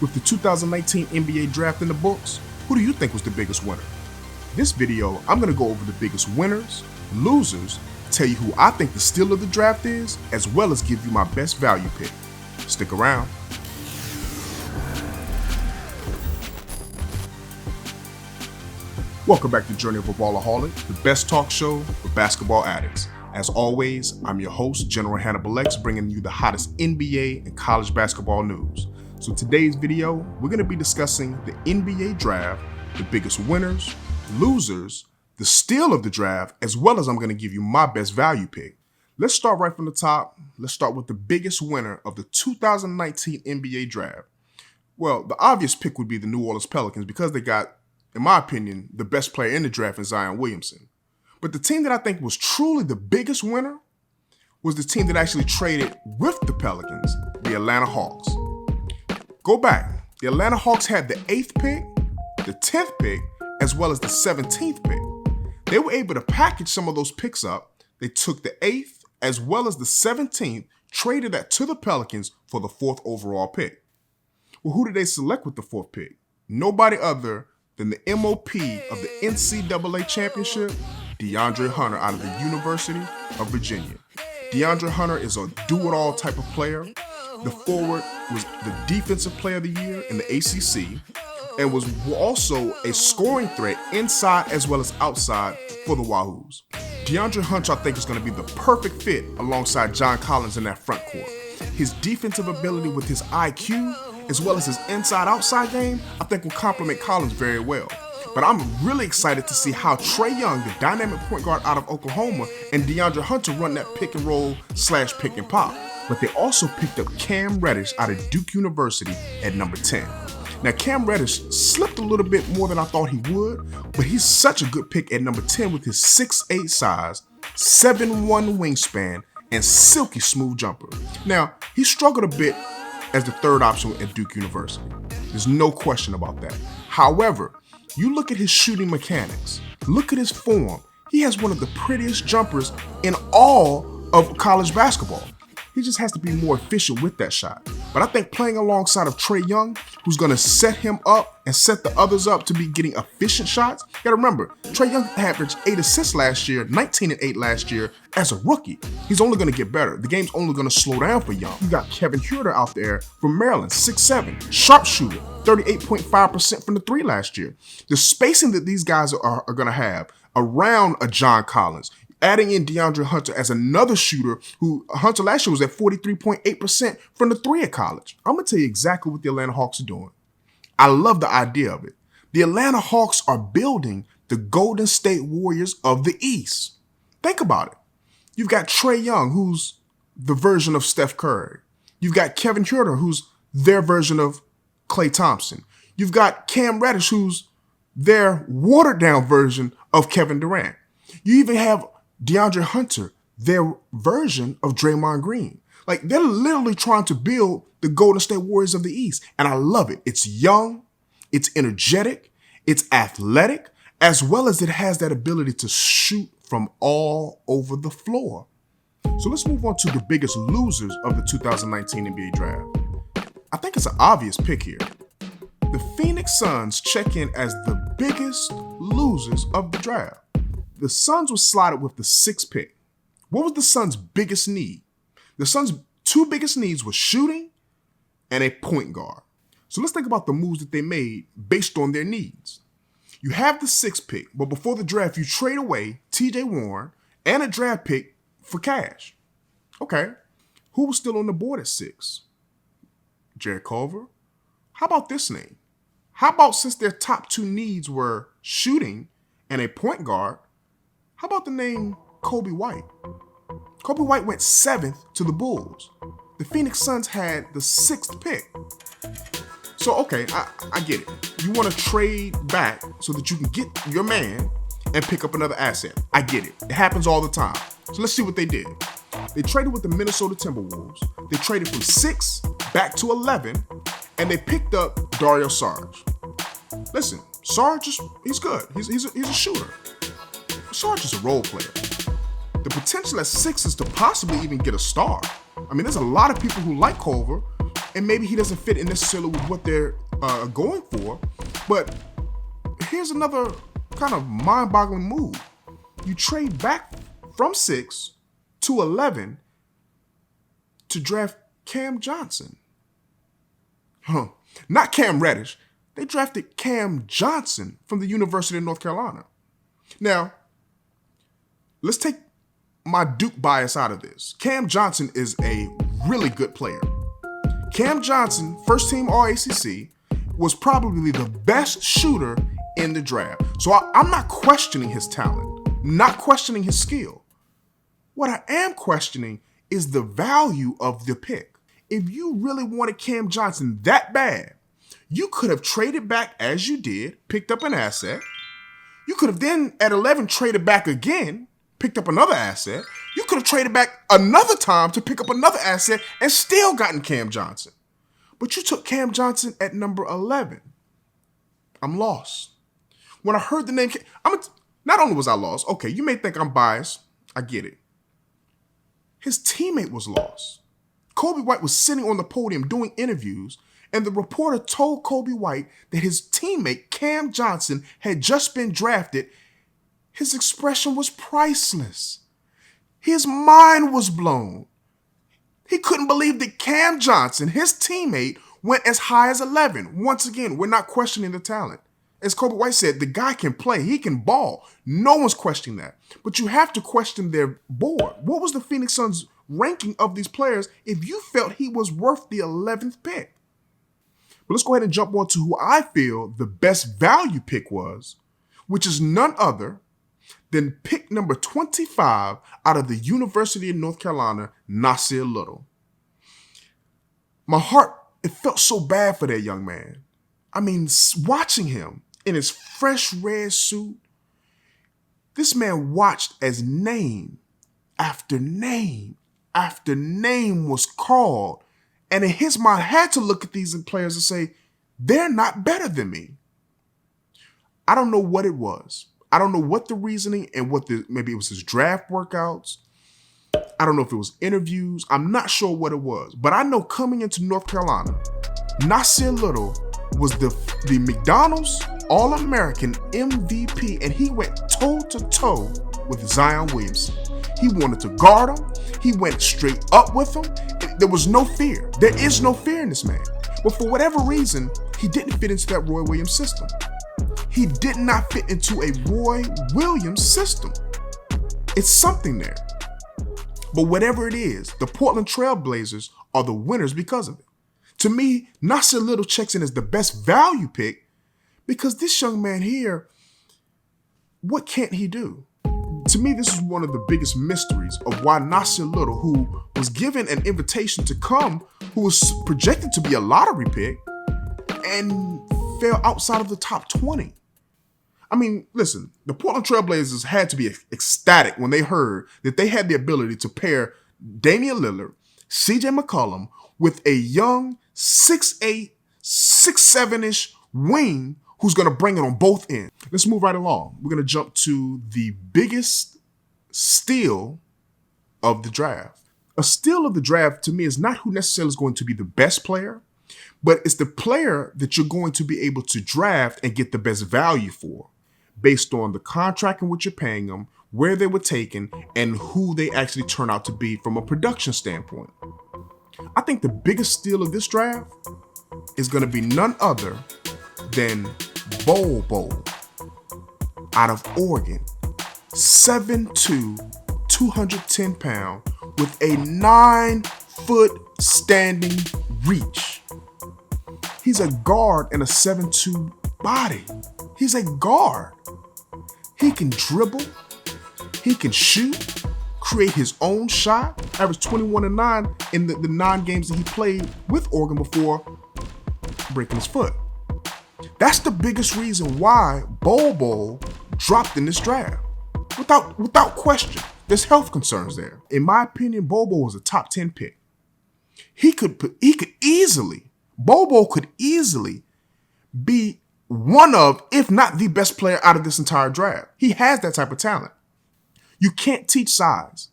With the 2019 NBA draft in the books, who do you think was the biggest winner? This video, I'm going to go over the biggest winners, losers, tell you who I think the steal of the draft is, as well as give you my best value pick. Stick around. Welcome back to Journey of a Ballaholic, the best talk show for basketball addicts. As always, I'm your host, General Hannibal X, bringing you the hottest NBA and college basketball news. So today's video, we're going to be discussing the NBA draft, the biggest winners, losers, the steal of the draft, as well as I'm going to give you my best value pick. Let's start right from the top. Let's start with the biggest winner of the 2019 NBA draft. Well, the obvious pick would be the New Orleans Pelicans because they got, in my opinion, the best player in the draft in Zion Williamson. But the team that I think was truly the biggest winner was the team that actually traded with the Pelicans, the Atlanta Hawks. Go back. The Atlanta Hawks had the 8th pick, the 10th pick, as well as the 17th pick. They were able to package some of those picks up. They took the 8th as well as the 17th, traded that to the Pelicans for the 4th overall pick. Well, who did they select with the 4th pick? Nobody other than the MOP of the NCAA championship, DeAndre Hunter out of the University of Virginia. DeAndre Hunter is a do-it-all type of player. The forward was the defensive player of the year in the ACC and was also a scoring threat inside as well as outside for the Wahoos. DeAndre Hunter, I think, is going to be the perfect fit alongside John Collins in that front court. His defensive ability with his IQ as well as his inside-outside game, I think will complement Collins very well. But I'm really excited to see how Trae Young, the dynamic point guard out of Oklahoma, and DeAndre Hunter run that pick and roll / pick and pop. But they also picked up Cam Reddish out of Duke University at number 10. Now, Cam Reddish slipped a little bit more than I thought he would, but he's such a good pick at number 10 with his 6'8" size, 7'1" wingspan, and silky smooth jumper. Now, he struggled a bit as the third option at Duke University. There's no question about that. However, you look at his shooting mechanics, look at his form. He has one of the prettiest jumpers in all of college basketball. He just has to be more efficient with that shot. But I think playing alongside of Trae Young, who's going to set him up and set the others up to be getting efficient shots. You got to remember, Trae Young averaged 8 assists last year, 19 and 8 last year as a rookie. He's only going to get better. The game's only going to slow down for Young. You got Kevin Huerter out there from Maryland, 6'7", sharpshooter, 38.5% from the three last year. The spacing that these guys are going to have around a John Collins, adding in DeAndre Hunter as another shooter who Hunter last year was at 43.8% from the three at college. I'm going to tell you exactly what the Atlanta Hawks are doing. I love the idea of it. The Atlanta Hawks are building the Golden State Warriors of the East. Think about it. You've got Trae Young, who's the version of Steph Curry. You've got Kevin Huerter, who's their version of Klay Thompson. You've got Cam Reddish, who's their watered-down version of Kevin Durant. You even have DeAndre Hunter, their version of Draymond Green. Like, they're literally trying to build the Golden State Warriors of the East. And I love it. It's young, it's energetic, it's athletic, as well as it has that ability to shoot from all over the floor. So let's move on to the biggest losers of the 2019 NBA draft. I think it's an obvious pick here. The Phoenix Suns check in as the biggest losers of the draft. The Suns were slotted with the 6th pick. What was the Suns' biggest need? The Suns' two biggest needs were shooting and a point guard. So let's think about the moves that they made based on their needs. You have the 6th pick, but before the draft, you trade away TJ Warren and a draft pick for cash. Okay, who was still on the board at 6? Jared Culver? How about this name? How about, since their top two needs were shooting and a point guard, how about the name Kobe White? Kobe White went 7th to the Bulls. The Phoenix Suns had the 6th pick. So, okay, I get it. You want to trade back so that you can get your man and pick up another asset. I get it. It happens all the time. So let's see what they did. They traded with the Minnesota Timberwolves. They traded from 6 back to 11, and they picked up Dario Saric. Listen, Saric, he's good. He's a shooter. Sarge is a role player. The potential at 6 is to possibly even get a star. I mean, there's a lot of people who like Culver, and maybe he doesn't fit in necessarily with what they're going for. But here's another kind of mind-boggling move. You trade back from 6 to 11 to draft Cam Johnson. Not Cam Reddish. They drafted Cam Johnson from the University of North Carolina. Now, let's take my Duke bias out of this. Cam Johnson is a really good player. Cam Johnson, first team All-ACC, was probably the best shooter in the draft. So I'm not questioning his talent, not questioning his skill. What I am questioning is the value of the pick. If you really wanted Cam Johnson that bad, you could have traded back as you did, picked up an asset. You could have then at 11 traded back again, picked up another asset. You could have traded back another time to pick up another asset and still gotten Cam Johnson. But you took Cam Johnson at number 11. I'm lost. When I heard the name, not only was I lost, okay, you may think I'm biased. I get it. His teammate was lost. Kobe White was sitting on the podium doing interviews, and the reporter told Kobe White that his teammate, Cam Johnson, had just been drafted. His expression was priceless. His mind was blown. He couldn't believe that Cam Johnson, his teammate, went as high as 11. Once again, we're not questioning the talent. As Kobe White said, the guy can play. He can ball. No one's questioning that. But you have to question their board. What was the Phoenix Suns' ranking of these players if you felt he was worth the 11th pick? But let's go ahead and jump on to who I feel the best value pick was, which is none other than pick number 25 out of the University of North Carolina, Nasir Little. My heart, it felt so bad for that young man. I mean, watching him in his fresh red suit, this man watched as name after name after name was called. And in his mind, had to look at these players and say, they're not better than me. I don't know what it was. I don't know what the reasoning and maybe it was his draft workouts. I don't know if it was interviews. I'm not sure what it was. But I know coming into North Carolina, Nasir Little was the McDonald's All-American MVP, and he went toe-to-toe with Zion Williamson. He wanted to guard him. He went straight up with him. There was no fear. There is no fear in this man. But for whatever reason, he didn't fit into that Roy Williams system. He did not fit into a Roy Williams system. It's something there. But whatever it is, the Portland Trail Blazers are the winners because of it. To me, Nasir Little checks in as the best value pick because this young man here, what can't he do? To me, this is one of the biggest mysteries of why Nasir Little, who was given an invitation to come, who was projected to be a lottery pick, and fell outside of the top 20. I mean, listen, the Portland Trail Blazers had to be ecstatic when they heard that they had the ability to pair Damian Lillard, CJ McCollum, with a young 6'8", 6'7"-ish wing who's going to bring it on both ends. Let's move right along. We're going to jump to the biggest steal of the draft. A steal of the draft, to me, is not who necessarily is going to be the best player, but it's the player that you're going to be able to draft and get the best value for, based on the contract in which you're paying them, where they were taken, and who they actually turn out to be from a production standpoint. I think the biggest steal of this draft is going to be none other than Bol out of Oregon. 7'2", 210 pound, with a 9-foot standing reach. He's a guard in a 7'2" body. He's a guard. He can dribble. He can shoot, create his own shot. Averaged 21-9 in the 9 games that he played with Oregon before breaking his foot. That's the biggest reason why Bol dropped in this draft. Without question. There's health concerns there. In my opinion, Bol was a top 10 pick. Bol could easily be one of, if not the best player out of this entire draft. He has that type of talent. You can't teach size.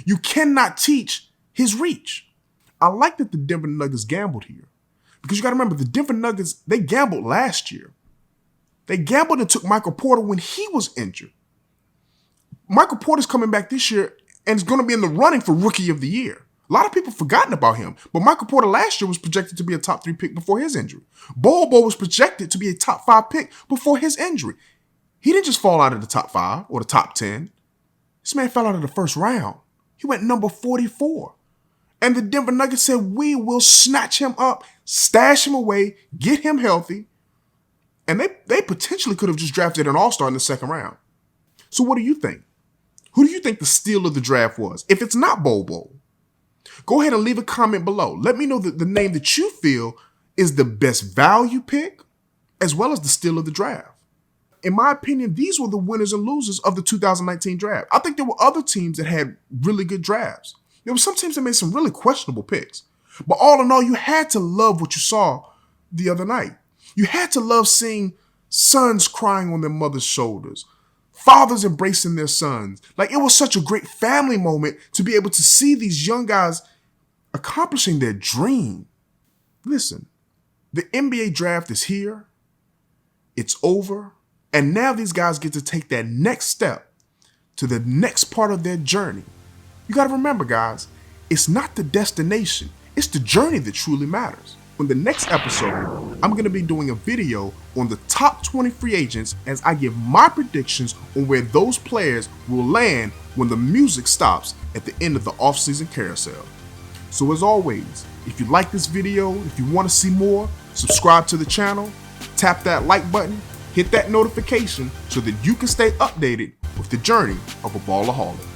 You cannot teach his reach. I like that the Denver Nuggets gambled here. Because you got to remember, the Denver Nuggets, they gambled last year. They gambled and took Michael Porter when he was injured. Michael Porter's coming back this year and is going to be in the running for Rookie of the Year. A lot of people have forgotten about him, but Michael Porter last year was projected to be a top 3 pick before his injury. Bobo was projected to be a top 5 pick before his injury. He didn't just fall out of the top 5 or the top 10. This man fell out of the first round. He went number 44. And the Denver Nuggets said, we will snatch him up, stash him away, get him healthy. And they potentially could have just drafted an all-star in the second round. So what do you think? Who do you think the steal of the draft was? If it's not Bobo, go ahead and leave a comment below. Let me know the name that you feel is the best value pick as well as the steal of the draft. In my opinion, these were the winners and losers of the 2019 draft. I think there were other teams that had really good drafts. There were some teams that made some really questionable picks. But all in all, you had to love what you saw the other night. You had to love seeing sons crying on their mother's shoulders, fathers embracing their sons. Like, it was such a great family moment to be able to see these young guys accomplishing their dream. Listen, the NBA draft is here. It's over. And now these guys get to take that next step to the next part of their journey. You got to remember, guys, it's not the destination. It's the journey that truly matters. In the next episode, I'm going to be doing a video on the top 20 free agents as I give my predictions on where those players will land when the music stops at the end of the offseason carousel. So as always, if you like this video, if you want to see more, subscribe to the channel, tap that like button, hit that notification so that you can stay updated with the journey of a Ballaholic.